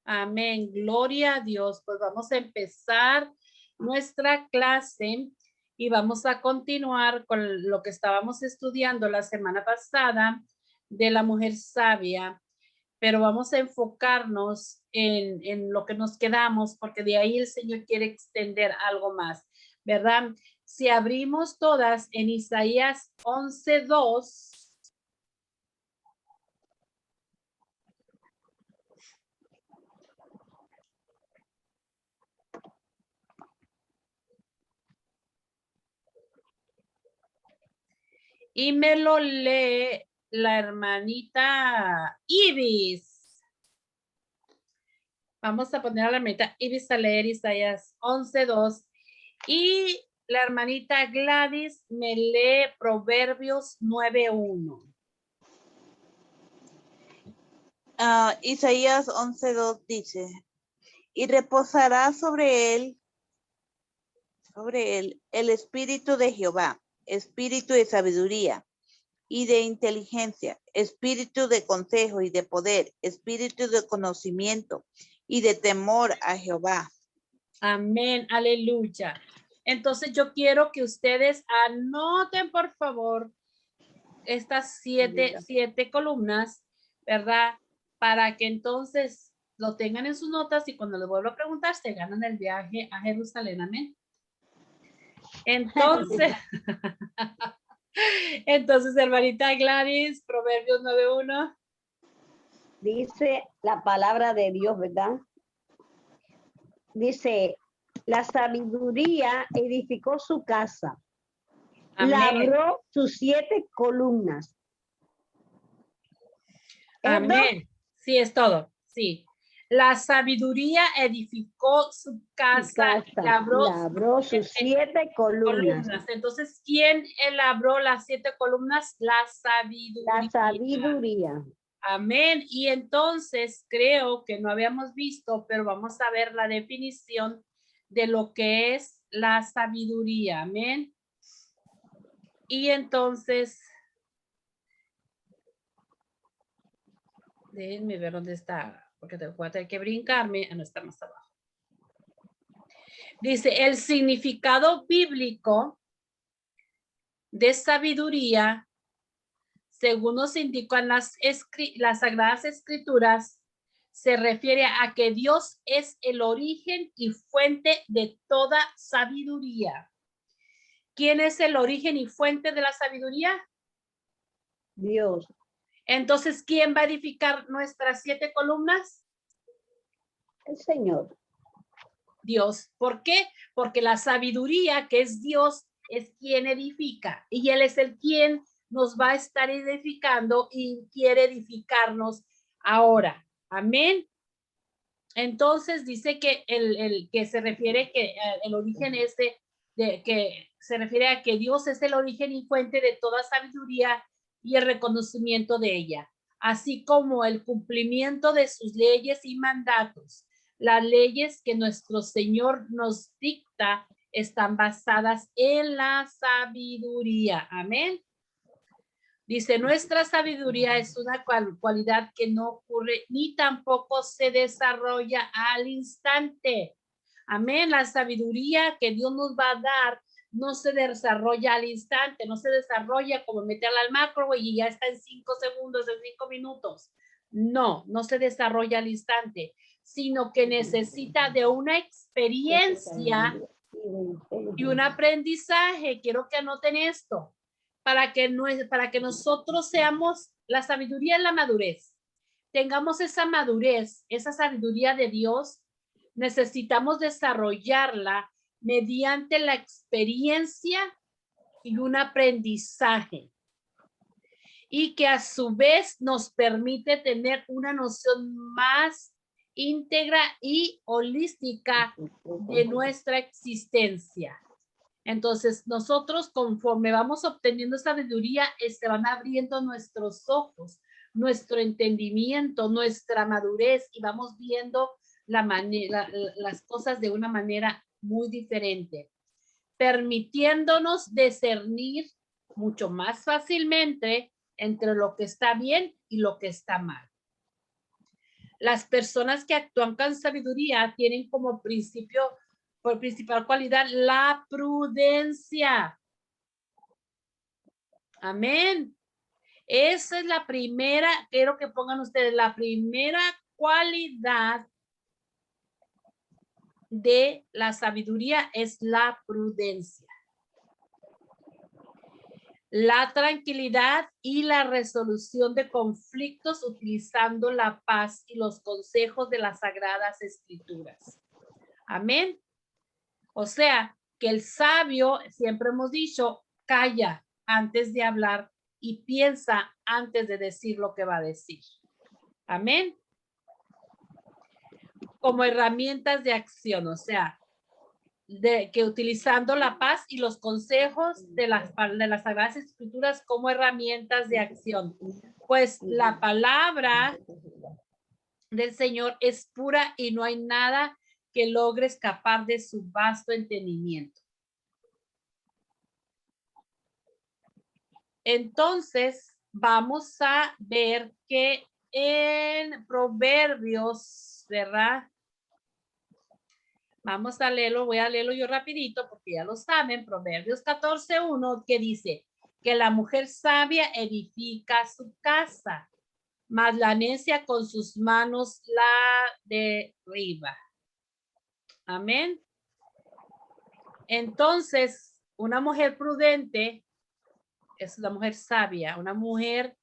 Amén. Gloria a Dios. Pues vamos a empezar nuestra clase y vamos a continuar con lo que estábamos estudiando la semana pasada de la mujer sabia, pero vamos a enfocarnos en lo que nos quedamos, porque de ahí el Señor quiere extender algo más, ¿verdad? Si abrimos todas en Isaías 11:2. Y me lo lee la hermanita Ibis. Vamos a poner a la hermanita Ibis a leer Isaías 11:2. Y la hermanita Gladys me lee Proverbios 9:1. Isaías 11:2 dice, y reposará sobre él el espíritu de Jehová, espíritu de sabiduría y de inteligencia, espíritu de consejo y de poder, espíritu de conocimiento y de temor a Jehová. Amén, aleluya. Entonces yo quiero que ustedes anoten, por favor, estas siete columnas, ¿verdad? Para que entonces lo tengan en sus notas y cuando les vuelva a preguntar, se ganan el viaje a Jerusalén. Amén. Entonces, hermanita Gladys, Proverbios 9:1. Dice la palabra de Dios, ¿verdad? Dice, la sabiduría edificó su casa, labró sus 7 columnas. Amén. Sí, es todo. Sí. La sabiduría edificó su casa, labró sus 7 columnas. Entonces, ¿quién labró las 7 columnas? La sabiduría. La sabiduría. Amén. Y entonces creo que no habíamos visto, pero vamos a ver la definición de lo que es la sabiduría. Amén. Y entonces, déjenme ver dónde está, porque voy a tener que brincarme. No está más abajo. Dice, el significado bíblico de sabiduría, según nos indican las Sagradas Escrituras, se refiere a que Dios es el origen y fuente de toda sabiduría. ¿Quién es el origen y fuente de la sabiduría? Dios. Entonces, ¿quién va a edificar nuestras 7 columnas? El Señor. Dios. ¿Por qué? Porque la sabiduría, que es Dios, es quien edifica. Y Él es el quien nos va a estar edificando y quiere edificarnos ahora. Amén. Entonces dice que el que se refiere que el origen es que se refiere a que Dios es el origen y fuente de toda sabiduría y el reconocimiento de ella, así como el cumplimiento de sus leyes y mandatos. Las leyes que nuestro Señor nos dicta están basadas en la sabiduría. Amén. Dice, nuestra sabiduría es una cualidad que no ocurre ni tampoco se desarrolla al instante. Amén. La sabiduría que Dios nos va a dar no se desarrolla al instante, no se desarrolla como meterla al microwave y ya está en 5 segundos, en 5 minutos. No, no se desarrolla al instante, sino que necesita de una experiencia y un aprendizaje. Quiero que anoten esto. Para que nosotros seamos la sabiduría y la madurez, tengamos esa madurez, esa sabiduría de Dios, necesitamos desarrollarla mediante la experiencia y un aprendizaje, y que a su vez nos permite tener una noción más íntegra y holística de nuestra existencia. Entonces, nosotros conforme vamos obteniendo sabiduría, se van abriendo nuestros ojos, nuestro entendimiento, nuestra madurez, y vamos viendo las cosas de una manera muy diferente, permitiéndonos discernir mucho más fácilmente entre lo que está bien y lo que está mal. Las personas que actúan con sabiduría tienen como por principal cualidad, la prudencia. Amén. Esa es la primera, quiero que pongan ustedes, la primera cualidad de la sabiduría es la prudencia. La tranquilidad y la resolución de conflictos utilizando la paz y los consejos de las Sagradas Escrituras. Amén. O sea, que el sabio, siempre hemos dicho, calla antes de hablar y piensa antes de decir lo que va a decir. Amén. Como herramientas de acción, o sea, que utilizando la paz y los consejos de las Sagradas Escrituras como herramientas de acción. Pues la palabra del Señor es pura y no hay nada que logre escapar de su vasto entendimiento. Entonces, vamos a ver que en Proverbios, ¿verdad? Vamos a leerlo, voy a leerlo yo rapidito porque ya lo saben, Proverbios 14:1, que dice que la mujer sabia edifica su casa, mas la necia con sus manos la derriba. Amén. Entonces, una mujer prudente es una mujer sabia, una mujer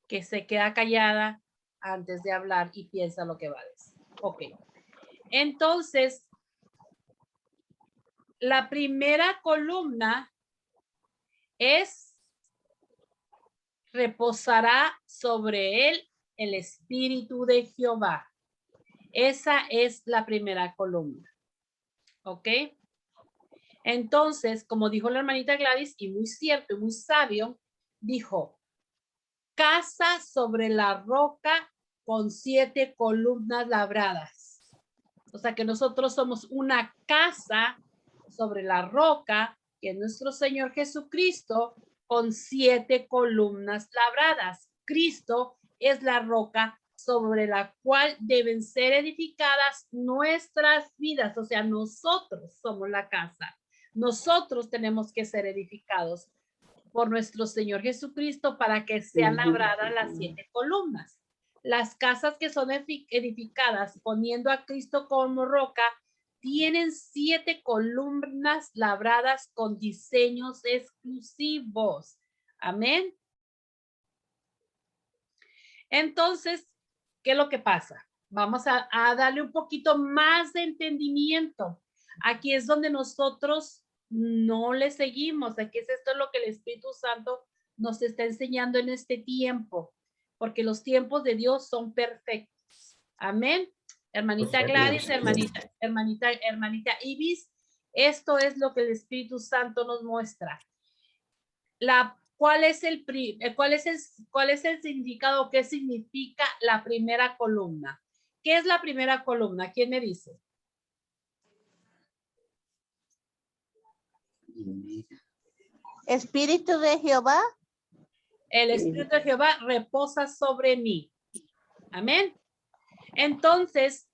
que se queda callada antes de hablar y piensa lo que va a decir. Ok. Entonces, la primera columna es reposará sobre él el espíritu de Jehová. Esa es la primera columna. ¿Ok? Entonces, como dijo la hermanita Gladys, y muy cierto y muy sabio, dijo, casa sobre la roca con 7 columnas labradas. O sea que nosotros somos una casa sobre la roca, que es nuestro Señor Jesucristo, con 7 columnas labradas. Cristo es la roca sobre la cual deben ser edificadas nuestras vidas. O sea, nosotros somos la casa. Nosotros tenemos que ser edificados por nuestro Señor Jesucristo para que sean labradas las 7 columnas. Las casas que son edificadas poniendo a Cristo como roca tienen 7 columnas labradas con diseños exclusivos. Amén. Entonces, ¿qué es lo que pasa? Vamos a darle un poquito más de entendimiento. Aquí es donde nosotros no le seguimos. Aquí es esto lo que el Espíritu Santo nos está enseñando en este tiempo, porque los tiempos de Dios son perfectos. Amén. Hermanita Gladys, hermanita Ibis, esto es lo que el Espíritu Santo nos muestra. ¿Cuál es el significado? ¿Qué significa la primera columna? ¿Qué es la primera columna? ¿Quién me dice? Espíritu de Jehová. El Espíritu de Jehová reposa sobre mí. Amén. Entonces,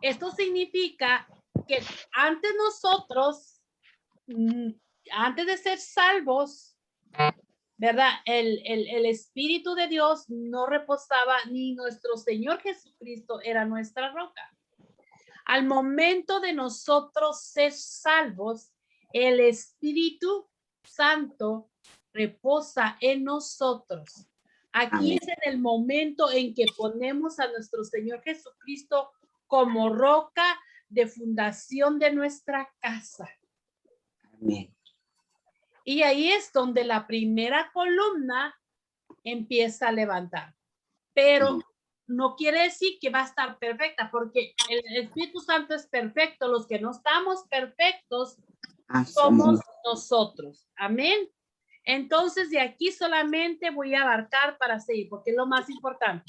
esto significa que antes nosotros, antes de ser salvos, ¿verdad? El Espíritu de Dios no reposaba, ni nuestro Señor Jesucristo era nuestra roca. Al momento de nosotros ser salvos, el Espíritu Santo reposa en nosotros. Aquí es en el momento en que ponemos a nuestro Señor Jesucristo como roca de fundación de nuestra casa. Amén. Y ahí es donde la primera columna empieza a levantar. Pero no quiere decir que va a estar perfecta, porque el Espíritu Santo es perfecto. Los que no estamos perfectos somos nosotros. Amén. Entonces, de aquí solamente voy a abarcar para seguir, porque es lo más importante.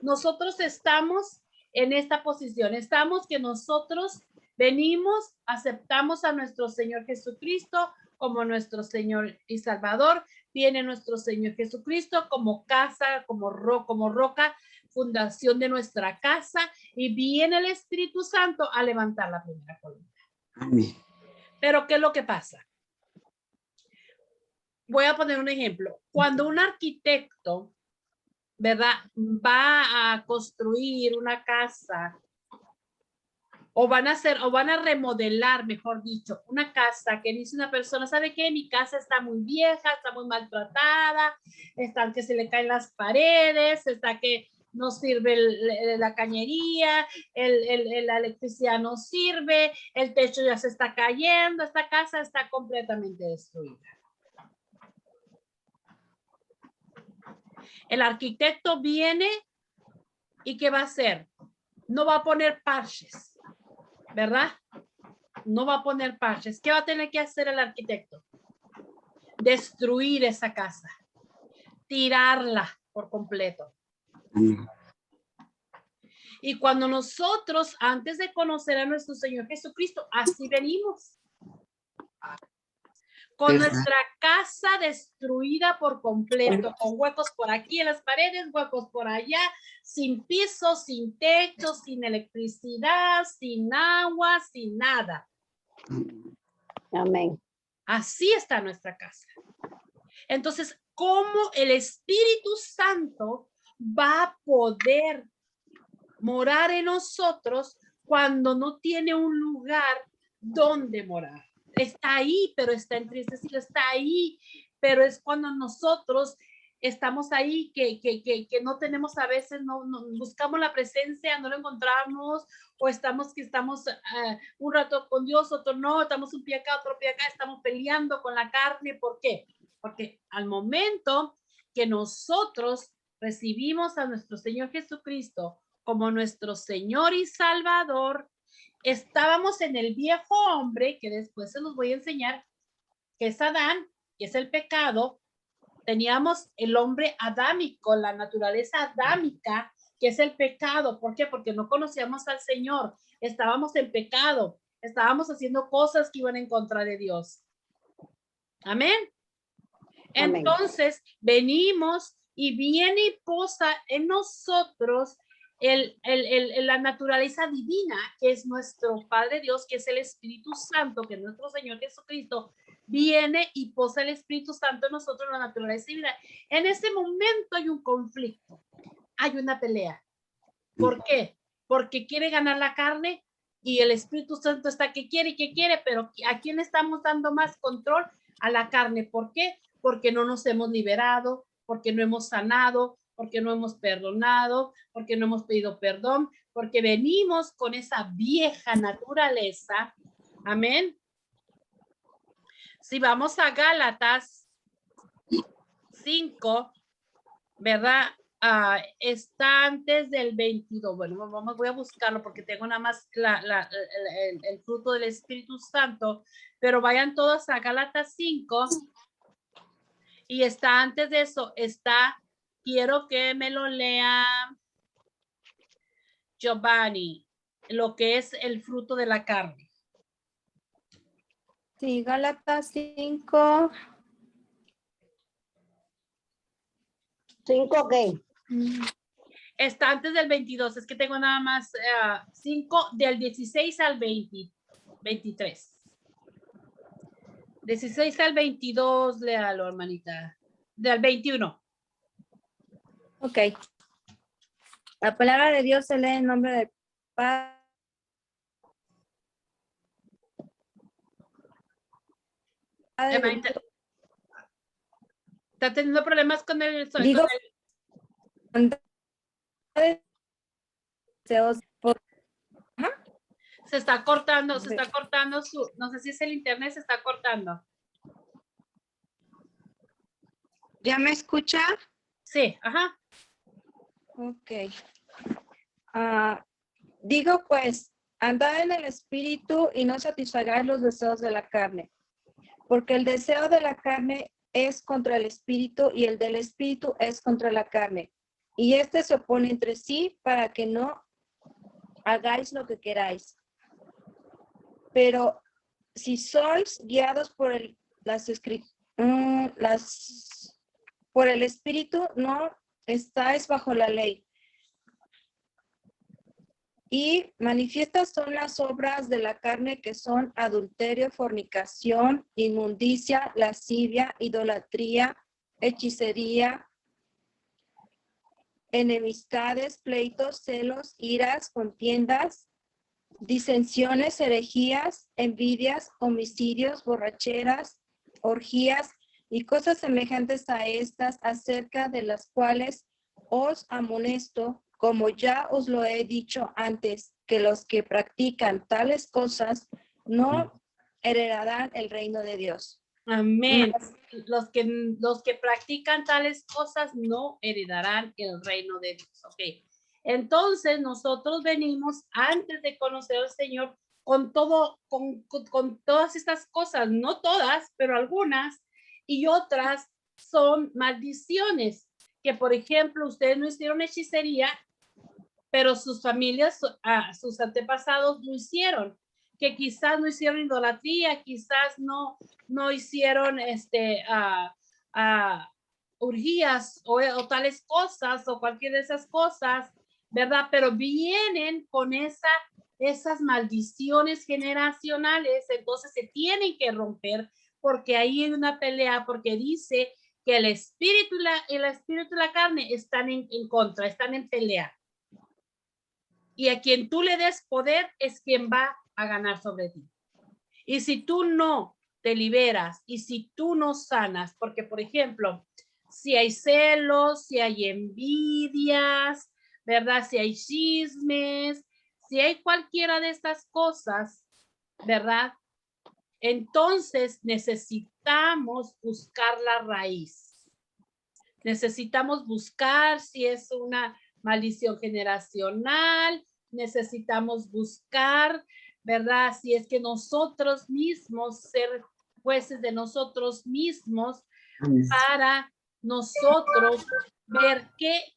Nosotros estamos en esta posición. Estamos que nosotros venimos, aceptamos a nuestro Señor Jesucristo como nuestro Señor y Salvador. Viene nuestro Señor Jesucristo como casa, como roca, fundación de nuestra casa y viene el Espíritu Santo a levantar la primera columna. Amén. Pero ¿qué es lo que pasa? Voy a poner un ejemplo. Cuando un arquitecto, ¿verdad?, va a construir una casa o van a remodelar, mejor dicho, una casa que dice una persona, ¿sabe qué? Mi casa está muy vieja, está muy maltratada, está que se le caen las paredes, está que no sirve la cañería, la electricidad no sirve, el techo ya se está cayendo, esta casa está completamente destruida. El arquitecto viene y ¿qué va a hacer? No va a poner parches, ¿verdad? No va a poner parches. ¿Qué va a tener que hacer el arquitecto? Destruir esa casa, tirarla por completo. Amén. Y cuando nosotros, antes de conocer a nuestro Señor Jesucristo, así venimos. Con ¿Verdad? nuestra casa destruida por completo, con huecos por aquí en las paredes, huecos por allá, sin piso, sin techo, sin electricidad, sin agua, sin nada. Amén. Así está nuestra casa. Entonces, ¿cómo el Espíritu Santo va a poder morar en nosotros cuando no tiene un lugar donde morar? Está ahí, pero está entristecido, está ahí, pero es cuando nosotros estamos ahí que no tenemos a veces, no buscamos la presencia, no lo encontramos, o estamos un rato con Dios, otro no, estamos un pie acá, otro pie acá, estamos peleando con la carne. ¿Por qué? Porque al momento que nosotros recibimos a nuestro Señor Jesucristo como nuestro Señor y Salvador, estábamos en el viejo hombre, que después se los voy a enseñar, que es Adán, que es el pecado. Teníamos el hombre adámico, la naturaleza adámica, que es el pecado. ¿Por qué? Porque no conocíamos al Señor, estábamos en pecado, estábamos haciendo cosas que iban en contra de Dios. Amén. Entonces, venimos y viene y posa en nosotros la naturaleza divina, que es nuestro Padre Dios, que es el Espíritu Santo, que es nuestro Señor Jesucristo, viene y posa el Espíritu Santo en nosotros, la naturaleza divina. En ese momento hay un conflicto, hay una pelea. ¿Por qué? Porque quiere ganar la carne y el Espíritu Santo está que quiere, pero ¿a quién estamos dando más control? A la carne. ¿Por qué? Porque no nos hemos liberado, porque no hemos sanado, porque no hemos perdonado, porque no hemos pedido perdón, porque venimos con esa vieja naturaleza. Amén. Si vamos a Gálatas 5, ¿verdad? Está antes del 22. Bueno, voy a buscarlo porque tengo nada más el fruto del Espíritu Santo, pero vayan todos a Gálatas 5 y está antes de eso, quiero que me lo lea Giovanni, lo que es el fruto de la carne. Sí, Gálatas 5. ¿5 qué? Está antes del 22, es que tengo nada más 5 del 16 al 23. 16 al 22, léalo, hermanita. Del 21. Ok. La palabra de Dios se lee en nombre del Padre. Hermanita, ¿está teniendo problemas con el sonido? Digo, Se está cortando no sé si es el internet, se está cortando. ¿Ya me escucha? Sí, ajá. Ok. Digo pues, andad en el espíritu y no satisfagáis los deseos de la carne, porque el deseo de la carne es contra el espíritu y el del espíritu es contra la carne. Y este se opone entre sí para que no hagáis lo que queráis. Pero si sois guiados por el espíritu, no estáis bajo la ley. Y manifiestas son las obras de la carne, que son adulterio, fornicación, inmundicia, lascivia, idolatría, hechicería, enemistades, pleitos, celos, iras, contiendas, disensiones, herejías, envidias, homicidios, borracheras, orgías y cosas semejantes a estas, acerca de las cuales os amonesto, como ya os lo he dicho antes, que los que practican tales cosas no heredarán el reino de Dios. Amén. Los que practican tales cosas no heredarán el reino de Dios. Ok. Entonces nosotros venimos antes de conocer al Señor con todas estas cosas, no todas, pero algunas, y otras son maldiciones, que por ejemplo ustedes no hicieron hechicería, pero sus familias, sus antepasados lo hicieron, que quizás no hicieron idolatría, quizás no hicieron orgías o tales cosas o cualquier de esas cosas, ¿verdad? Pero vienen con esas maldiciones generacionales, entonces se tienen que romper, porque ahí hay una pelea, porque dice que el espíritu y la carne están en contra, están en pelea. Y a quien tú le des poder es quien va a ganar sobre ti. Y si tú no te liberas y si tú no sanas, porque por ejemplo, si hay celos, si hay envidias, ¿verdad? Si hay chismes, si hay cualquiera de estas cosas, ¿verdad? Entonces necesitamos buscar la raíz. Necesitamos buscar si es una maldición generacional, necesitamos buscar, ¿verdad? Si es que nosotros mismos, ser jueces de nosotros mismos, para nosotros ver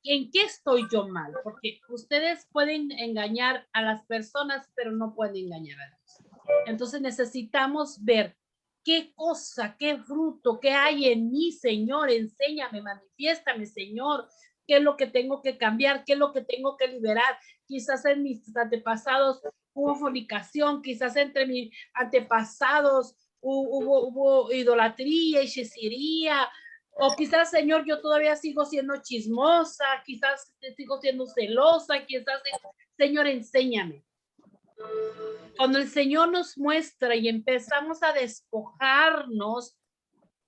en qué estoy yo mal, porque ustedes pueden engañar a las personas, pero no pueden engañar a Dios. Entonces necesitamos ver qué cosa, qué fruto, qué hay en mí, Señor, enséñame, manifiéstame, Señor, qué es lo que tengo que cambiar, qué es lo que tengo que liberar. Quizás en mis antepasados hubo fornicación, quizás entre mis antepasados hubo idolatría, hechicería, o quizás, Señor, yo todavía sigo siendo chismosa, quizás sigo siendo celosa, quizás, Señor, enséñame. Cuando el Señor nos muestra y empezamos a despojarnos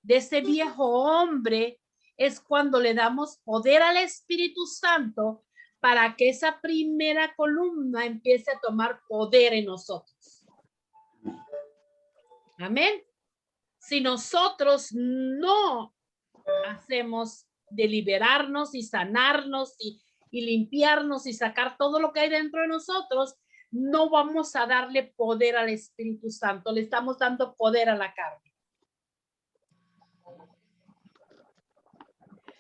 de ese viejo hombre, es cuando le damos poder al Espíritu Santo para que esa primera columna empiece a tomar poder en nosotros. Amén. Si nosotros no hacemos de liberarnos y sanarnos y limpiarnos y sacar todo lo que hay dentro de nosotros, no vamos a darle poder al Espíritu Santo, le estamos dando poder a la carne.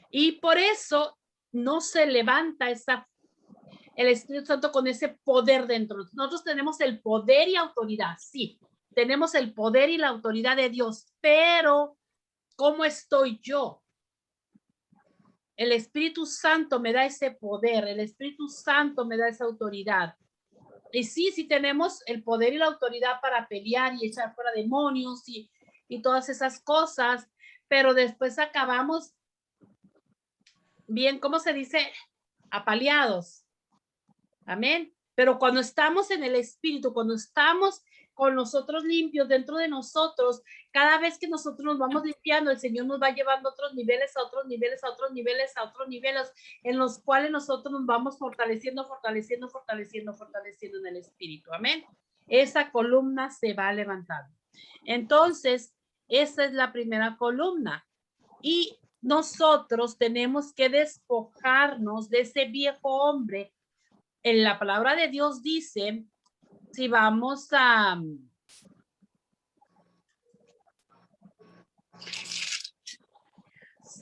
Y por eso no se levanta el Espíritu Santo con ese poder dentro. Nosotros tenemos el poder y autoridad, sí, tenemos el poder y la autoridad de Dios, pero ¿cómo estoy yo? El Espíritu Santo me da ese poder, el Espíritu Santo me da esa autoridad. Y sí tenemos el poder y la autoridad para pelear y echar fuera demonios y todas esas cosas, pero después acabamos bien, ¿cómo se dice? Apaleados. Amén. Pero cuando estamos en el Espíritu, cuando estamos con nosotros limpios dentro de nosotros, cada vez que nosotros nos vamos limpiando, el Señor nos va llevando a otros niveles, a otros niveles, a otros niveles, a otros niveles, en los cuales nosotros nos vamos fortaleciendo en el Espíritu. Amén. Esa columna se va levantando. Entonces, esa es la primera columna. Y nosotros tenemos que despojarnos de ese viejo hombre. En la palabra de Dios dice, si vamos a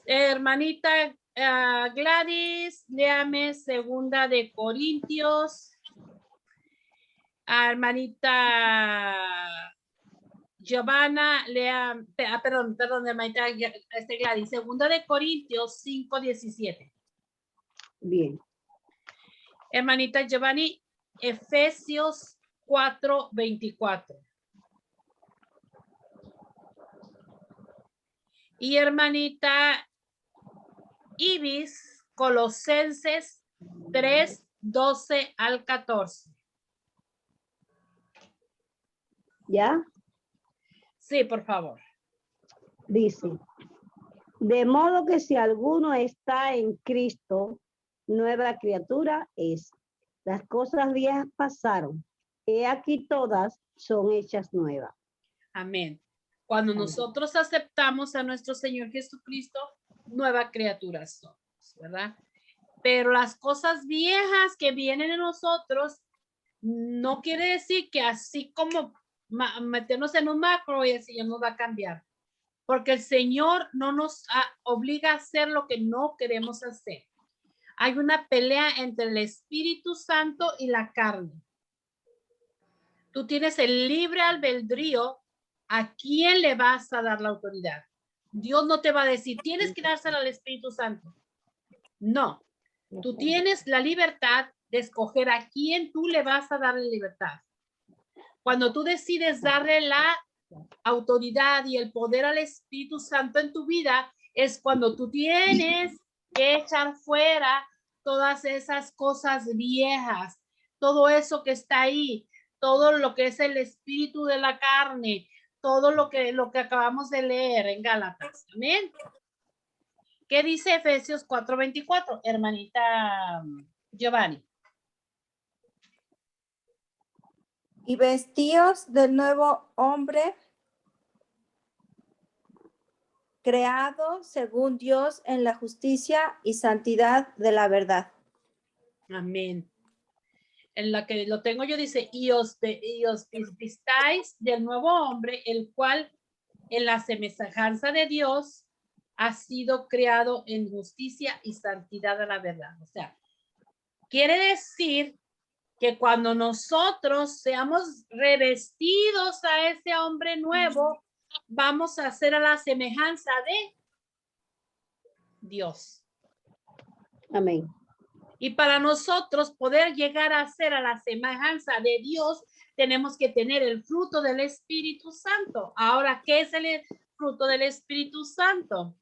hermanita Gladys, léame Segunda de Corintios. Hermanita Giovanna, lea, perdón, hermanita Gladys, Segunda de Corintios 5:17. Bien. Hermanita Giovanni, Efesios 4:24. Y hermanita Ibis, Colosenses 3:12 al 14. ¿Ya? Sí, por favor. Dice, de modo que si alguno está en Cristo, nueva criatura es. Las cosas viejas pasaron. He aquí todas son hechas nuevas. Amén. Cuando Amén. nosotros aceptamos a nuestro Señor Jesucristo, nueva criatura somos, ¿verdad? Pero las cosas viejas que vienen en nosotros no quiere decir que así como meternos en un macro y el Señor nos va a cambiar. Porque el Señor no nos obliga a hacer lo que no queremos hacer. Hay una pelea entre el Espíritu Santo y la carne. Tú tienes el libre albedrío. ¿A quién le vas a dar la autoridad? Dios no te va a decir, tienes que dársela al Espíritu Santo. No. Tú tienes la libertad de escoger a quién tú le vas a dar la libertad. Cuando tú decides darle la autoridad y el poder al Espíritu Santo en tu vida, es cuando tú tienes que echar fuera todas esas cosas viejas, todo eso que está ahí, todo lo que es el espíritu de la carne, todo lo que acabamos de leer en Gálatas. Amén. ¿Qué dice Efesios 4:24, hermanita Giovanni? Y vestíos del nuevo hombre, creado según Dios en la justicia y santidad de la verdad. Amén. En la que lo tengo yo dice, y os vistáis del nuevo hombre, el cual en la semejanza de Dios ha sido creado en justicia y santidad de la verdad. O sea, quiere decir que cuando nosotros seamos revestidos a ese hombre nuevo, vamos a ser a la semejanza de Dios. Amén. Y para nosotros poder llegar a ser a la semejanza de Dios, tenemos que tener el fruto del Espíritu Santo. Ahora, ¿qué es el fruto del Espíritu Santo?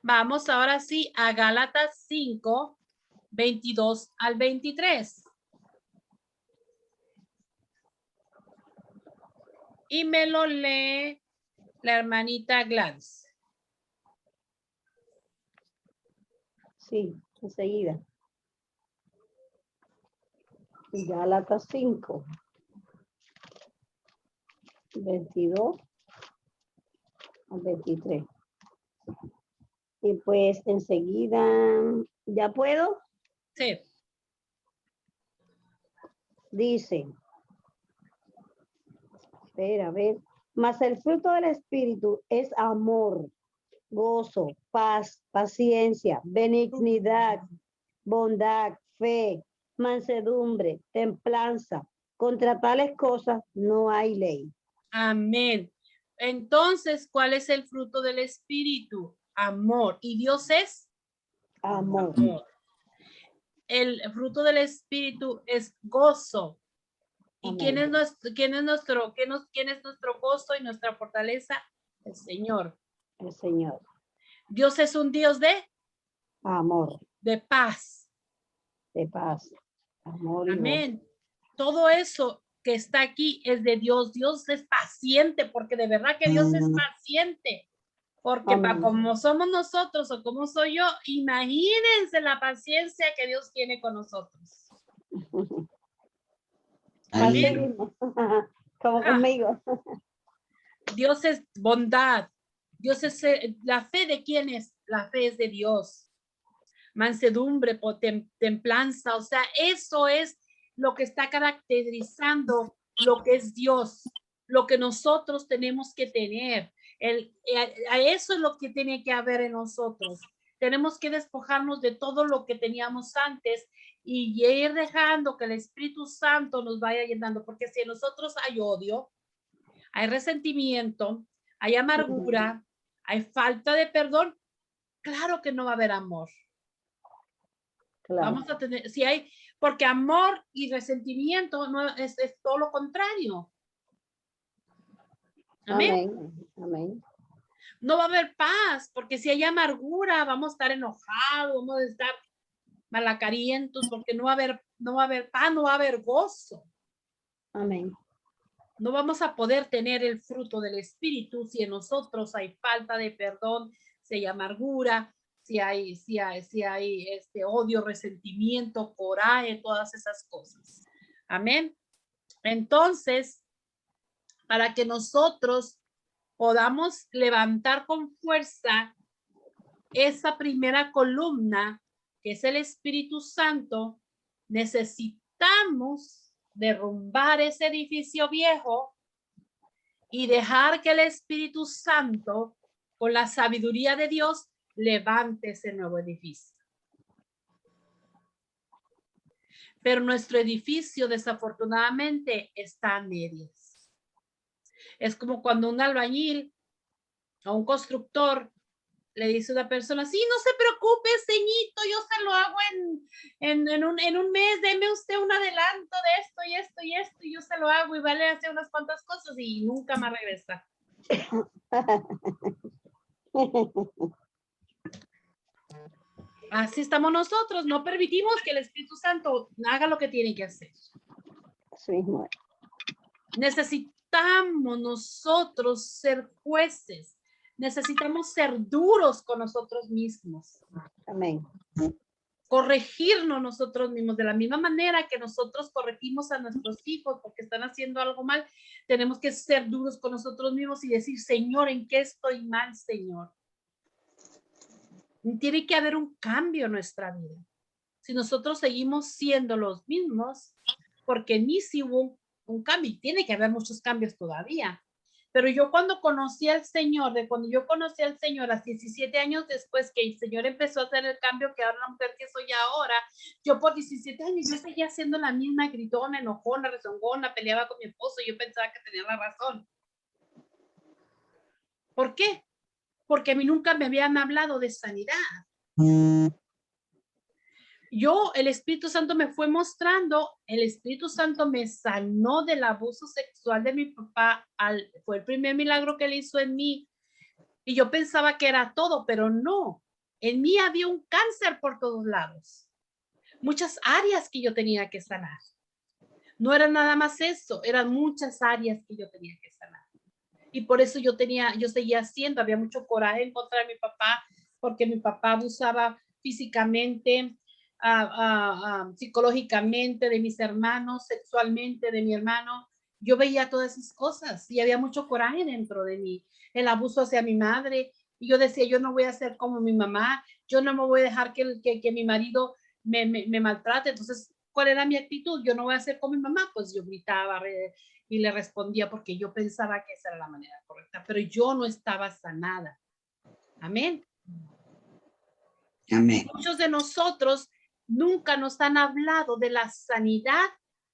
Vamos ahora sí a Gálatas 5, 22 al 23. Y me lo lee la hermanita Gladys. Sí, enseguida. Gálatas 5, 22 al 23. Y pues enseguida, ¿ya puedo? Sí. Dice, espera, a ver, mas el fruto del Espíritu es amor, gozo, paz, paciencia, benignidad, bondad, fe, mansedumbre, templanza. Contra tales cosas no hay ley. Amén. Entonces, ¿cuál es el fruto del Espíritu? Amor. ¿Y Dios es? Amor. Amor. El fruto del Espíritu es gozo. ¿Y Amén. quién es nuestro gozo y nuestra fortaleza? El Señor. El Señor. Dios es un Dios de Amor, paz. de paz, amor y Amén. Todo eso que está aquí es de Dios. Dios es paciente, porque de verdad que Dios es paciente. Porque para como somos nosotros o como soy yo, imagínense la paciencia que Dios tiene con nosotros. gozo. Amén. Así mismo, como conmigo. Dios es bondad. Dios es la fe de quién es. La fe es de Dios. Mansedumbre, templanza. O sea, eso es lo que está caracterizando lo que es Dios, lo que nosotros tenemos que tener. A eso es lo que tiene que haber en nosotros. Tenemos que despojarnos de todo lo que teníamos antes y ir dejando que el Espíritu Santo nos vaya llenando, porque si en nosotros hay odio, hay resentimiento, hay amargura, hay falta de perdón, claro que no va a haber amor. Claro. Vamos a tener, si hay, porque amor y resentimiento no es todo lo contrario. Amén. Amén. Amén. No va a haber paz, porque si hay amargura, vamos a estar enojados, vamos a estar malacarientos, porque no va a haber paz, no va a haber gozo. Amén. No vamos a poder tener el fruto del Espíritu si en nosotros hay falta de perdón, si hay amargura, si hay odio, resentimiento, coraje, todas esas cosas. Amén. Entonces, para que nosotros podamos levantar con fuerza esa primera columna, que es el Espíritu Santo, necesitamos derrumbar ese edificio viejo y dejar que el Espíritu Santo, con la sabiduría de Dios, levante ese nuevo edificio. Pero nuestro edificio, desafortunadamente, está a medias. Es como cuando un albañil o un constructor le dice a una persona, sí, no se preocupe, ceñito, yo se lo hago en un mes, deme usted un adelanto de esto y esto y esto, y yo se lo hago y vale hacer unas cuantas cosas y nunca más regresa. Así estamos nosotros, no permitimos que el Espíritu Santo haga lo que tiene que hacer. Así mismo. Necesitamos nosotros ser jueces. Necesitamos ser duros con nosotros mismos. Amén. Corregirnos nosotros mismos de la misma manera que nosotros corregimos a nuestros hijos porque están haciendo algo mal. Tenemos que ser duros con nosotros mismos y decir, Señor, ¿en qué estoy mal, Señor? Tiene que haber un cambio en nuestra vida. Si nosotros seguimos siendo los mismos, porque ni si hubo un cambio, tiene que haber muchos cambios todavía. Pero yo cuando conocí al Señor, a 17 años después que el Señor empezó a hacer el cambio que ahora la mujer que soy ahora, yo por 17 años yo seguía siendo la misma gritona, enojona, rezongona, peleaba con mi esposo y yo pensaba que tenía la razón. ¿Por qué? Porque a mí nunca me habían hablado de sanidad. El Espíritu Santo me fue mostrando, el Espíritu Santo me sanó del abuso sexual de mi papá, fue el primer milagro que él hizo en mí, y yo pensaba que era todo, pero no, en mí había un cáncer por todos lados, muchas áreas que yo tenía que sanar, no era nada más eso, eran muchas áreas que yo tenía que sanar, y por eso yo seguía haciendo, había mucho coraje en contra de mi papá, porque mi papá abusaba físicamente, psicológicamente de mis hermanos, sexualmente de mi hermano. Yo veía todas esas cosas y había mucho coraje dentro de mí, el abuso hacia mi madre, y yo decía, yo no voy a ser como mi mamá, yo no me voy a dejar que mi marido me maltrate. Entonces, ¿cuál era mi actitud? Yo no voy a ser como mi mamá. Pues yo gritaba y le respondía porque yo pensaba que esa era la manera correcta, pero yo no estaba sanada. Amén. Amén. Muchos de nosotros nunca nos han hablado de la sanidad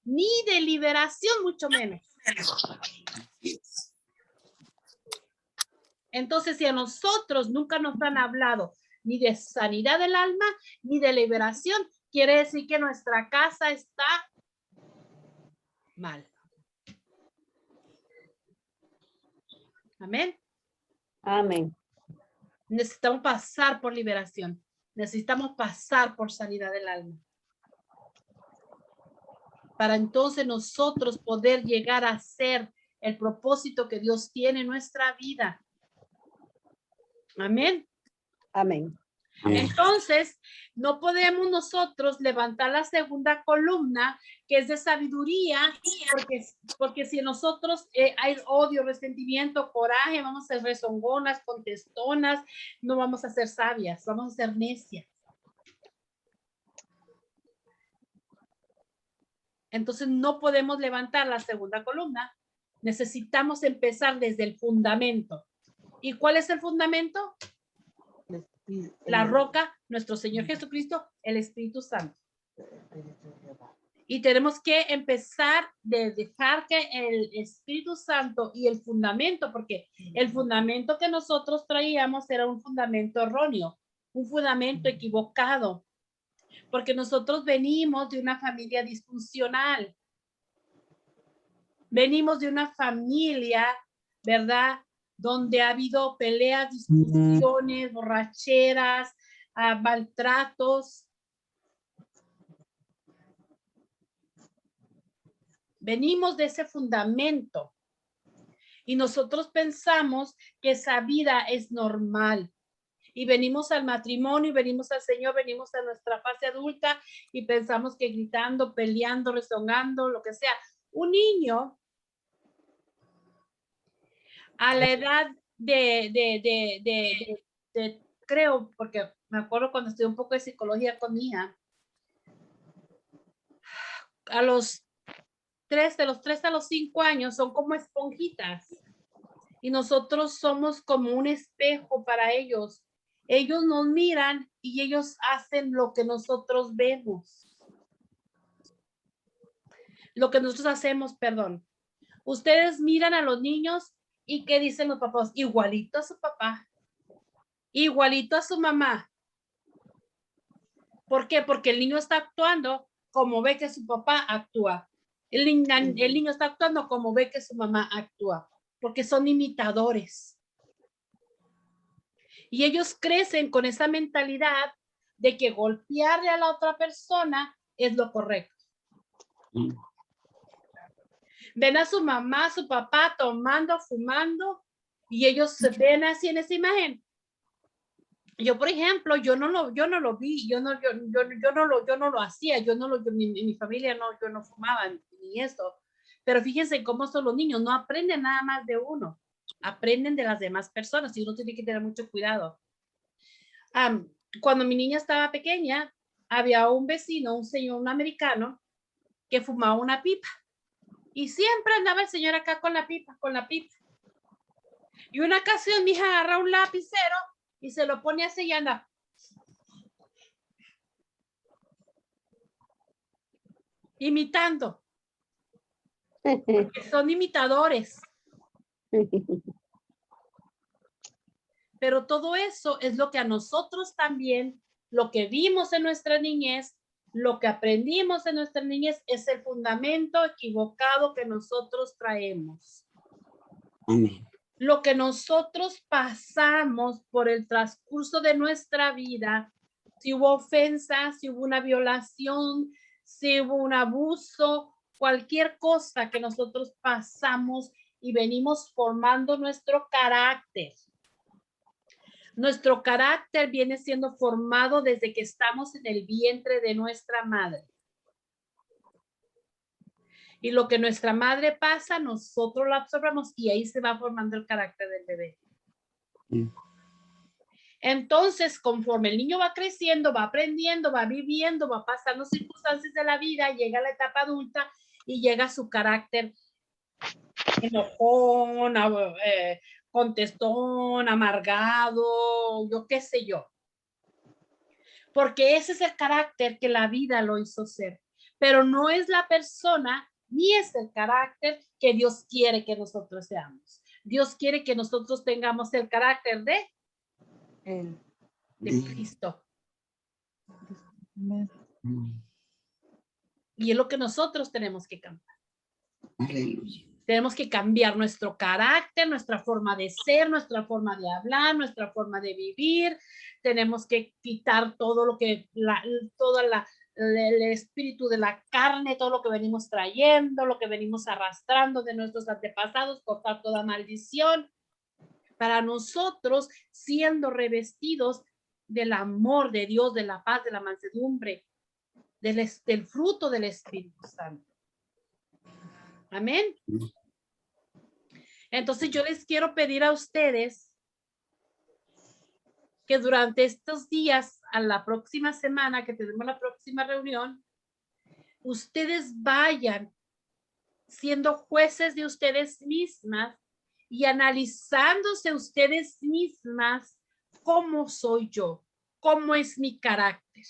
ni de liberación, mucho menos. Entonces, si a nosotros nunca nos han hablado ni de sanidad del alma ni de liberación, quiere decir que nuestra casa está mal. Amén. Amén. Necesitamos pasar por liberación. Necesitamos pasar por sanidad del alma. Para entonces nosotros poder llegar a ser el propósito que Dios tiene en nuestra vida. Amén. Amén. Entonces, no podemos nosotros levantar la segunda columna, que es de sabiduría, porque si nosotros hay odio, resentimiento, coraje, vamos a ser rezongonas, contestonas, no vamos a ser sabias, vamos a ser necias. Entonces, no podemos levantar la segunda columna. Necesitamos empezar desde el fundamento. ¿Y cuál es el fundamento? La roca, nuestro Señor Jesucristo, el Espíritu Santo. Y tenemos que empezar de dejar que el Espíritu Santo y el fundamento, porque el fundamento que nosotros traíamos era un fundamento erróneo, un fundamento equivocado. Porque nosotros venimos de una familia disfuncional. Venimos de una familia, ¿verdad? Donde ha habido peleas, discusiones, borracheras, maltratos. Venimos de ese fundamento. Y nosotros pensamos que esa vida es normal. Y venimos al matrimonio, y venimos al Señor, venimos a nuestra fase adulta y pensamos que gritando, peleando, rezongando, lo que sea. Un niño a la edad creo, porque me acuerdo cuando estudié un poco de psicología con mi hija, a los 3 a los 5 años son como esponjitas y nosotros somos como un espejo para ellos. Ellos nos miran y ellos hacen lo que nosotros vemos. Lo que nosotros hacemos, perdón. Ustedes miran a los niños y ¿qué dicen los papás? Igualito a su papá. Igualito a su mamá. ¿Por qué? Porque el niño está actuando como ve que su papá actúa. El niño está actuando como ve que su mamá actúa. Porque son imitadores. Y ellos crecen con esa mentalidad de que golpearle a la otra persona es lo correcto. Ven a su mamá, a su papá tomando, fumando, y ellos se ven así en esa imagen. Yo, por ejemplo, yo no lo vi, yo no lo hacía, mi familia yo no fumaba ni eso. Pero fíjense cómo son los niños, no aprenden nada más de uno, aprenden de las demás personas y uno tiene que tener mucho cuidado. Cuando mi niña estaba pequeña, había un vecino, un señor, un americano, que fumaba una pipa. Y siempre andaba el señor acá con la pipa. Y una ocasión mi hija agarra un lapicero y se lo pone así y anda. Imitando. Porque son imitadores. Pero todo eso es lo que a nosotros también, lo que vimos en nuestra niñez, lo que aprendimos en nuestra niñez es el fundamento equivocado que nosotros traemos. Amén. Lo que nosotros pasamos por el transcurso de nuestra vida, si hubo ofensa, si hubo una violación, si hubo un abuso, cualquier cosa que nosotros pasamos y venimos formando nuestro carácter. Nuestro carácter viene siendo formado desde que estamos en el vientre de nuestra madre. Y lo que nuestra madre pasa, nosotros lo absorbemos y ahí se va formando el carácter del bebé. Entonces, conforme el niño va creciendo, va aprendiendo, va viviendo, va pasando circunstancias de la vida, llega a la etapa adulta y llega su carácter enojón, contestón, amargado, yo qué sé yo. Porque ese es el carácter que la vida lo hizo ser. Pero no es la persona ni es el carácter que Dios quiere que nosotros seamos. Dios quiere que nosotros tengamos el carácter de Cristo. Y es lo que nosotros tenemos que cambiar. Aleluya. Tenemos que cambiar nuestro carácter, nuestra forma de ser, nuestra forma de hablar, nuestra forma de vivir. Tenemos que quitar todo lo que, el espíritu de la carne, todo lo que venimos trayendo, lo que venimos arrastrando de nuestros antepasados, cortar toda maldición. Para nosotros, siendo revestidos del amor de Dios, de la paz, de la mansedumbre, del fruto del Espíritu Santo. Amén. Entonces yo les quiero pedir a ustedes que durante estos días, a la próxima semana que tenemos la próxima reunión, ustedes vayan siendo jueces de ustedes mismas y analizándose ustedes mismas cómo soy yo, cómo es mi carácter.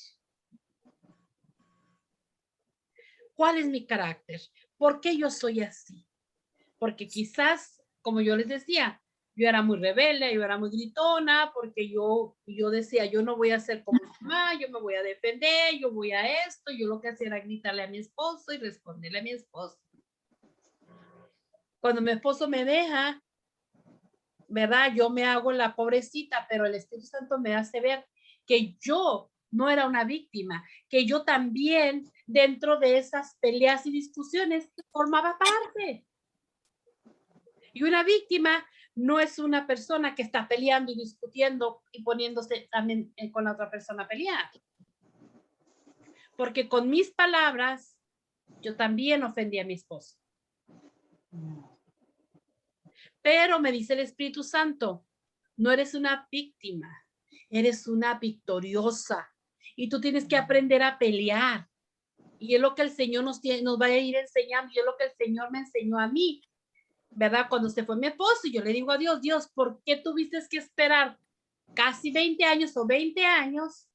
¿Cuál es mi carácter? ¿Por qué yo soy así? Porque quizás, como yo les decía, Yo era muy rebelde, yo era muy gritona, porque yo decía, yo no voy a ser como mi mamá, yo me voy a defender, yo voy a esto. Yo lo que hacía era gritarle a mi esposo y responderle a mi esposo. Cuando mi esposo me deja, ¿verdad? Yo me hago la pobrecita, pero el Espíritu Santo me hace ver que yo no era una víctima, que yo también dentro de esas peleas y discusiones formaba parte. Y una víctima no es una persona que está peleando y discutiendo y poniéndose también con la otra persona a pelear. Porque con mis palabras, yo también ofendí a mi esposo. Pero me dice el Espíritu Santo, no eres una víctima, eres una victoriosa. Y tú tienes que aprender a pelear. Y es lo que el Señor nos va a ir enseñando. Y es lo que el Señor me enseñó a mí, ¿verdad? Cuando se fue mi esposo, y yo le digo a Dios, Dios, ¿por qué tuviste que esperar casi 20 años o 20 años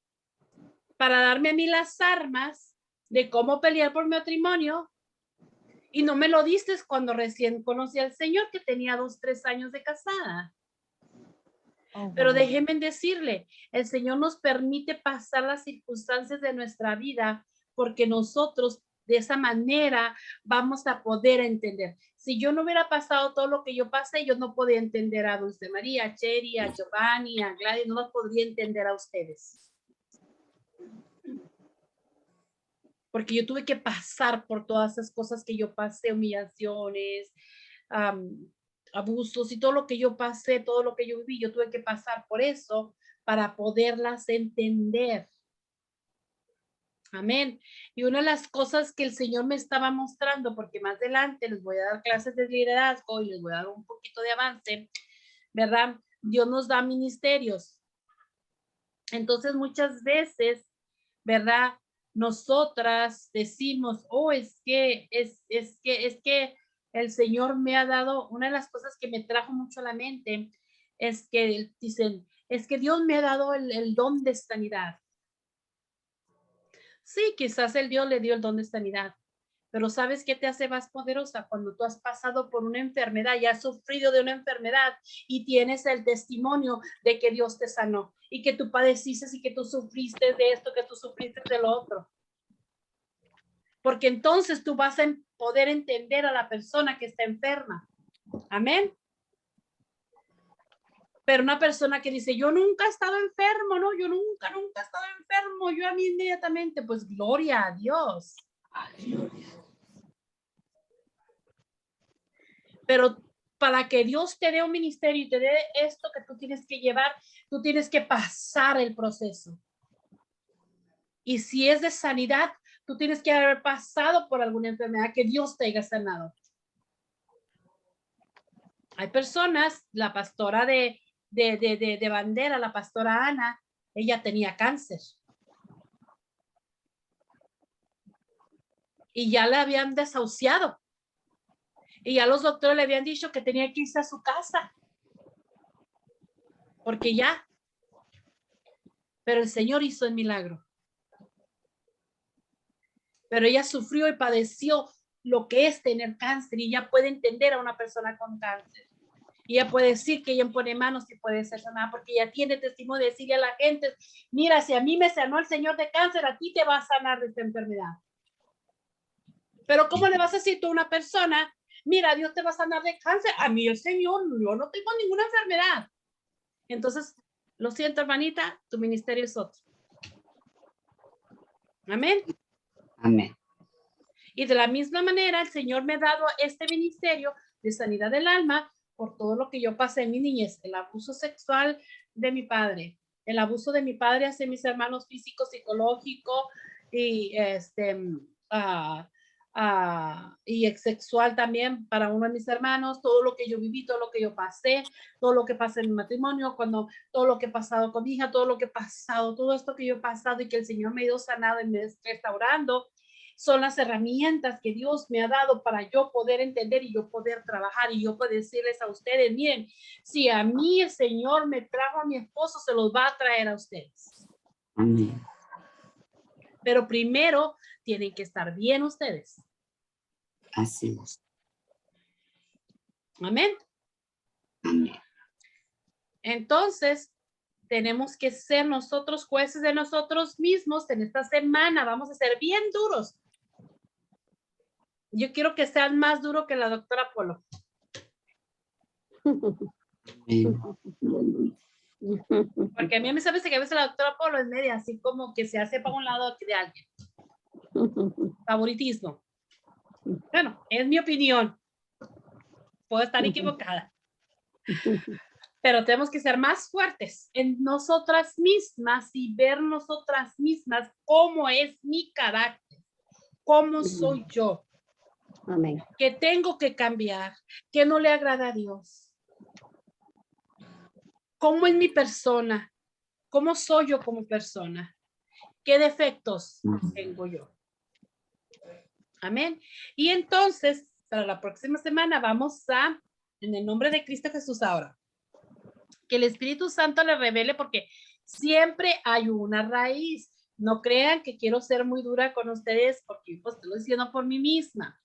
para darme a mí las armas de cómo pelear por mi matrimonio? Y no me lo diste cuando recién conocí al Señor, que tenía 2, 3 años de casada. Pero déjenme decirle, el Señor nos permite pasar las circunstancias de nuestra vida porque nosotros de esa manera vamos a poder entender. Si yo no hubiera pasado todo lo que yo pasé, yo no podía entender a Dulce María, a Cheri, a Giovanni, a Gladys, no los podría entender a ustedes. Porque yo tuve que pasar por todas esas cosas que yo pasé, humillaciones, abusos y todo lo que yo pasé, todo lo que yo viví, yo tuve que pasar por eso para poderlas entender. Amén. Y una de las cosas que el Señor me estaba mostrando, porque más adelante les voy a dar clases de liderazgo y les voy a dar un poquito de avance, ¿verdad? Dios nos da ministerios. Entonces muchas veces, ¿verdad? Nosotras decimos, oh, es que el Señor me ha dado, una de las cosas que me trajo mucho a la mente es que dicen, es que Dios me ha dado el don de sanidad. Sí, quizás el Dios le dio el don de sanidad, pero ¿sabes qué te hace más poderosa? Cuando tú has pasado por una enfermedad y has sufrido de una enfermedad y tienes el testimonio de que Dios te sanó y que tú padeciste y que tú sufriste de esto, que tú sufriste de lo otro. Porque entonces tú vas a poder entender a la persona que está enferma. Amén. Pero una persona que dice, yo nunca he estado enfermo, no, yo nunca he estado enfermo, yo a mí inmediatamente, pues gloria a Dios. Pero para que Dios te dé un ministerio y te dé esto que tú tienes que llevar, tú tienes que pasar el proceso. Y si es de sanidad, tú tienes que haber pasado por alguna enfermedad que Dios te haya sanado. Hay personas, la pastora de Bandera, la pastora Ana, ella tenía cáncer. Y ya la habían desahuciado. Y ya los doctores le habían dicho que tenía que irse a su casa. Porque ya. Pero el Señor hizo el milagro. Pero ella sufrió y padeció lo que es tener cáncer. Y ya puede entender a una persona con cáncer. Y ella puede decir que ella pone manos y puede ser sanada, porque ella tiene testimonio de decirle a la gente, mira, si a mí me sanó el Señor de cáncer, a ti te va a sanar de esta enfermedad. Pero ¿cómo le vas a decir tú a una persona, mira, Dios te va a sanar de cáncer? A mí el Señor, yo no tengo ninguna enfermedad. Entonces, lo siento, hermanita, tu ministerio es otro. Amén. Amén. Y de la misma manera, el Señor me ha dado este ministerio de sanidad del alma por todo lo que yo pasé en mi niñez, el abuso sexual de mi padre, el abuso de mi padre hacia mis hermanos físico, psicológico y y sexual también para uno de mis hermanos, todo lo que yo viví, todo lo que yo pasé, todo lo que pasé en mi matrimonio, todo lo que he pasado con mi hija, todo lo que he pasado, todo esto que yo he pasado y que el Señor me ha ido sanado y me está restaurando, son las herramientas que Dios me ha dado para yo poder entender y yo poder trabajar y yo poder decirles a ustedes, miren, si a mí el Señor me trajo a mi esposo, se los va a traer a ustedes. Amén. Pero primero tienen que estar bien ustedes. Así es. Amén. Amén. Entonces, tenemos que ser nosotros jueces de nosotros mismos. En esta semana vamos a ser bien duros. Yo quiero que sean más duros que la doctora Polo. Amén. Porque a mí me parece que a veces la doctora Polo es media así como que se hace para un lado de alguien. Favoritismo. Bueno, es mi opinión. Puedo estar equivocada. Pero tenemos que ser más fuertes en nosotras mismas y ver nosotras mismas cómo es mi carácter, cómo soy yo, Amén. que tengo que cambiar, que no le agrada a Dios. ¿Cómo es mi persona? ¿Cómo soy yo como persona? ¿Qué defectos tengo yo? Amén. Y entonces, para la próxima semana vamos a, en el nombre de Cristo Jesús ahora, que el Espíritu Santo le revele, porque siempre hay una raíz. No crean que quiero ser muy dura con ustedes, porque pues estoy diciendo por mí misma.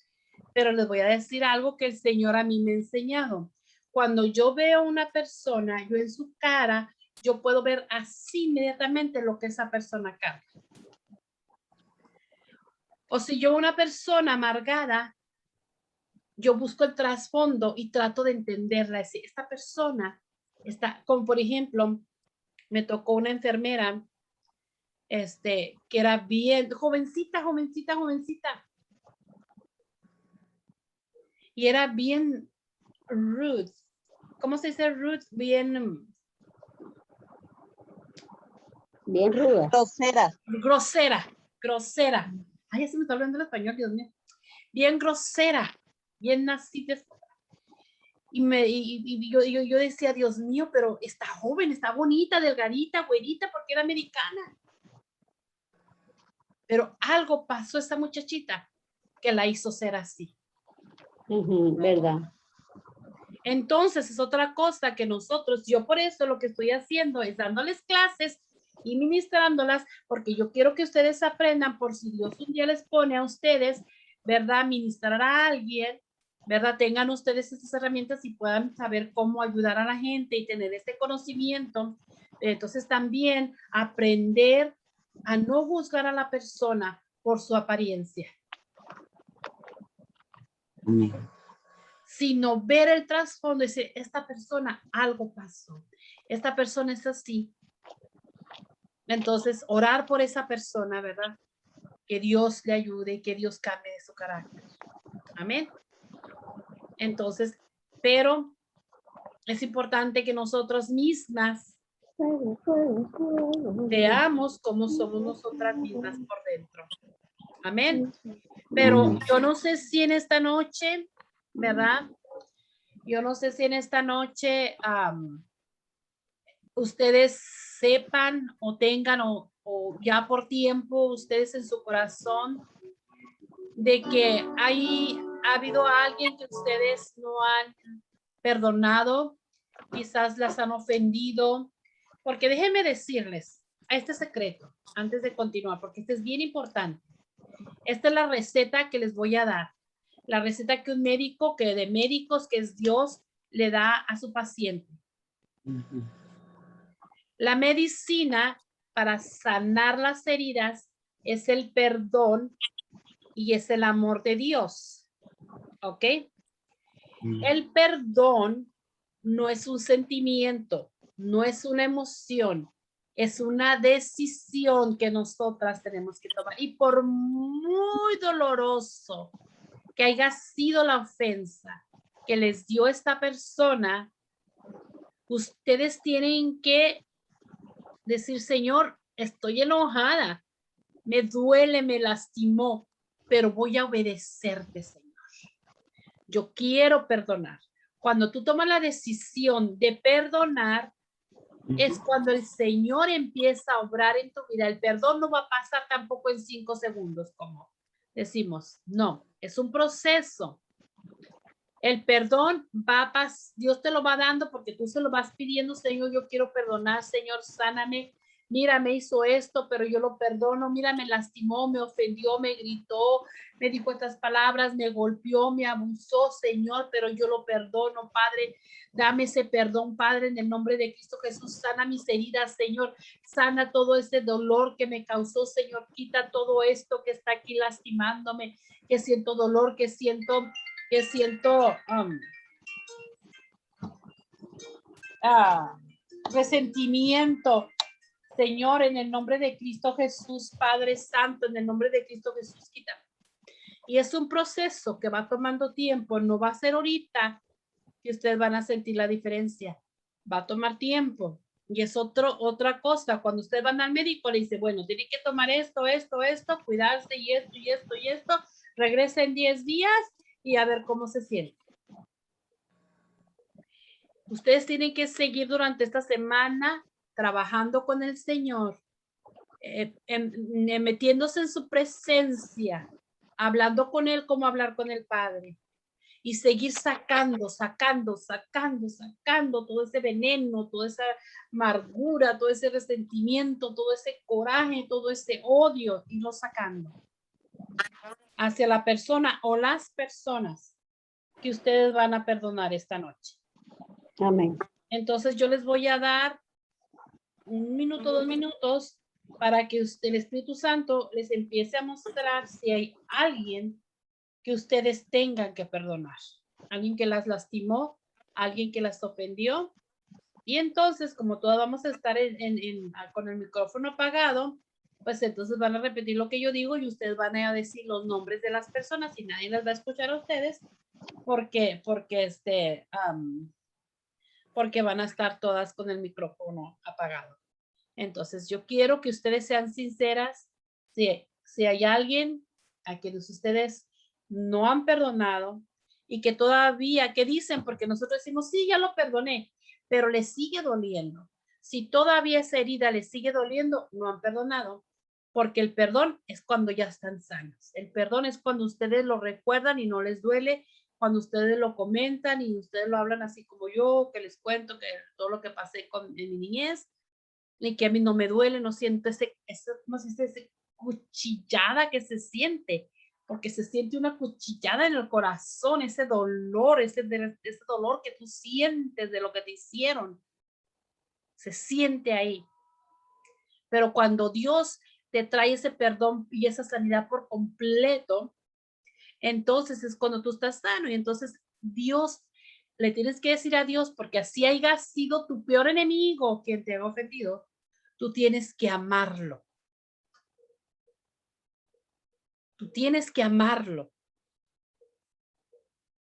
Pero les voy a decir algo que el Señor a mí me ha enseñado. Cuando yo veo una persona, yo en su cara, yo puedo ver así inmediatamente lo que esa persona carga. O si yo una persona amargada, yo busco el trasfondo y trato de entenderla. Es decir, esta persona está, como por ejemplo, me tocó una enfermera, que era bien jovencita. Y era bien rude. ¿Cómo se dice rude? Bien Bien ruda. grosera. Ay, se me está hablando el español, Dios mío. Bien grosera, bien nacida. Y yo decía, Dios mío, pero está joven, está bonita, delgadita, güerita, porque era americana. Pero algo pasó a esa muchachita que la hizo ser así. Verdad. Entonces es otra cosa que nosotros, yo por eso lo que estoy haciendo es dándoles clases y ministrándolas, porque yo quiero que ustedes aprendan, por si Dios un día les pone a ustedes, ¿verdad? Ministrar a alguien, ¿verdad? Tengan ustedes estas herramientas y puedan saber cómo ayudar a la gente y tener este conocimiento. Entonces también aprender a no juzgar a la persona por su apariencia, Amén. sino ver el trasfondo y decir, esta persona algo pasó, esta persona es así. Entonces, orar por esa persona, ¿verdad? Que Dios le ayude y que Dios cambie su carácter. Amén. Entonces, pero es importante que nosotros mismas veamos cómo somos nosotras mismas por dentro. Amén. Pero yo no sé si en esta noche, ¿verdad? Yo no sé si en esta noche ustedes sepan o tengan o ya por tiempo ustedes en su corazón de que ha habido alguien que ustedes no han perdonado, quizás las han ofendido, porque déjenme decirles este secreto antes de continuar, porque este es bien importante. Esta es la receta que les voy a dar, la receta que un médico, que de médicos, que es Dios, le da a su paciente. La medicina para sanar las heridas es el perdón y es el amor de Dios. ¿Ok? El perdón no es un sentimiento, no es una emoción, es una decisión que nosotras tenemos que tomar. Y por muy doloroso que haya sido la ofensa que les dio esta persona, ustedes tienen que decir, Señor, estoy enojada, me duele, me lastimó, pero voy a obedecerte, Señor. Yo quiero perdonar. Cuando tú tomas la decisión de perdonar, es cuando el Señor empieza a obrar en tu vida. El perdón no va a pasar tampoco en 5 segundos, como decimos. No, es un proceso. El perdón va a pasar, Dios te lo va dando porque tú se lo vas pidiendo, Señor, yo quiero perdonar, Señor, sáname, mira, me hizo esto, pero yo lo perdono, mira, me lastimó, me ofendió, me gritó, me dijo estas palabras, me golpeó, me abusó, Señor, pero yo lo perdono, Padre. Dame ese perdón, Padre, en el nombre de Cristo Jesús. Sana mis heridas, Señor. Sana todo ese dolor que me causó, Señor. Quita todo esto que está aquí lastimándome, que siento dolor, que siento resentimiento. Señor, en el nombre de Cristo Jesús, Padre Santo, en el nombre de Cristo Jesús, quita. Y es un proceso que va tomando tiempo, no va a ser ahorita que ustedes van a sentir la diferencia. Va a tomar tiempo. Y es otra cosa. Cuando ustedes van al médico, le dice, bueno, tiene que tomar esto, cuidarse y esto. Regresa en 10 días y a ver cómo se siente. Ustedes tienen que seguir durante esta semana trabajando con el Señor, metiéndose en su presencia, hablando con Él como hablar con el Padre. Y seguir sacando todo ese veneno, toda esa amargura, todo ese resentimiento, todo ese coraje, todo ese odio, y lo sacando hacia la persona o las personas que ustedes van a perdonar esta noche. Amén. Entonces yo les voy a dar 1 minuto, 2 minutos para que el Espíritu Santo les empiece a mostrar si hay alguien que ustedes tengan que perdonar. Alguien que las lastimó, alguien que las ofendió. Y entonces, como todas vamos a estar con el micrófono apagado, pues entonces van a repetir lo que yo digo y ustedes van a decir los nombres de las personas y nadie las va a escuchar a ustedes porque van a estar todas con el micrófono apagado. Entonces, yo quiero que ustedes sean sinceras. Si hay alguien a quienes ustedes no han perdonado y que todavía, ¿qué dicen? Porque nosotros decimos, sí, ya lo perdoné, pero les sigue doliendo. Si todavía esa herida les sigue doliendo, no han perdonado, porque el perdón es cuando ya están sanos. El perdón es cuando ustedes lo recuerdan y no les duele, cuando ustedes lo comentan y ustedes lo hablan así como yo, que les cuento que todo lo que pasé en mi niñez, y que a mí no me duele, no siento ese cuchillada que se siente, porque se siente una cuchillada en el corazón, ese dolor, ese dolor que tú sientes de lo que te hicieron, se siente ahí. Pero cuando Dios te trae ese perdón y esa sanidad por completo, entonces es cuando tú estás sano y entonces Dios, le tienes que decir a Dios, porque así haya sido tu peor enemigo quien te ha ofendido, tú tienes que amarlo. Tú tienes que amarlo.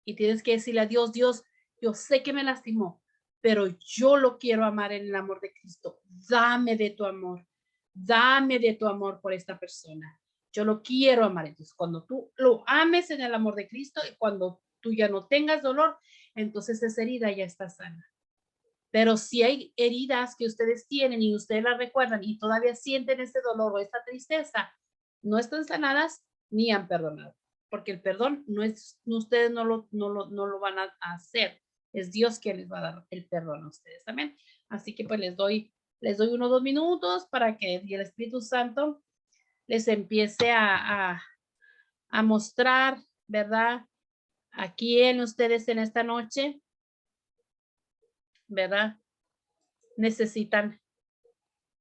Y tienes que decirle a Dios, Dios, yo sé que me lastimó, pero yo lo quiero amar en el amor de Cristo. Dame de tu amor. Dame de tu amor por esta persona. Yo lo quiero amar. Entonces, cuando tú lo ames en el amor de Cristo y cuando tú ya no tengas dolor, entonces esa herida ya está sana. Pero si hay heridas que ustedes tienen y ustedes las recuerdan y todavía sienten ese dolor o esta tristeza, no están sanadas ni han perdonado. Porque el perdón no es, ustedes no lo van a hacer. Es Dios quien les va a dar el perdón a ustedes también. Así que pues les doy 1 o 2 minutos para que el Espíritu Santo les empiece a mostrar, ¿verdad? Aquí en ustedes en esta noche, ¿verdad? Necesitan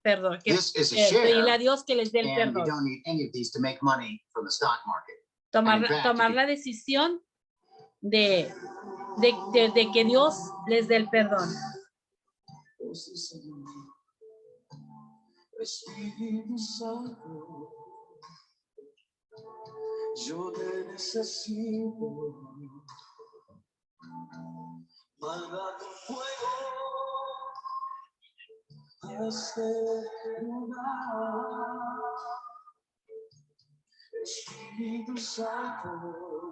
perdón. Pedirle a Dios que les dé el perdón. Tomar la decisión de que Dios les dé el perdón. Yo te necesito, manda tu fuego a este lugar. Espíritu Santo,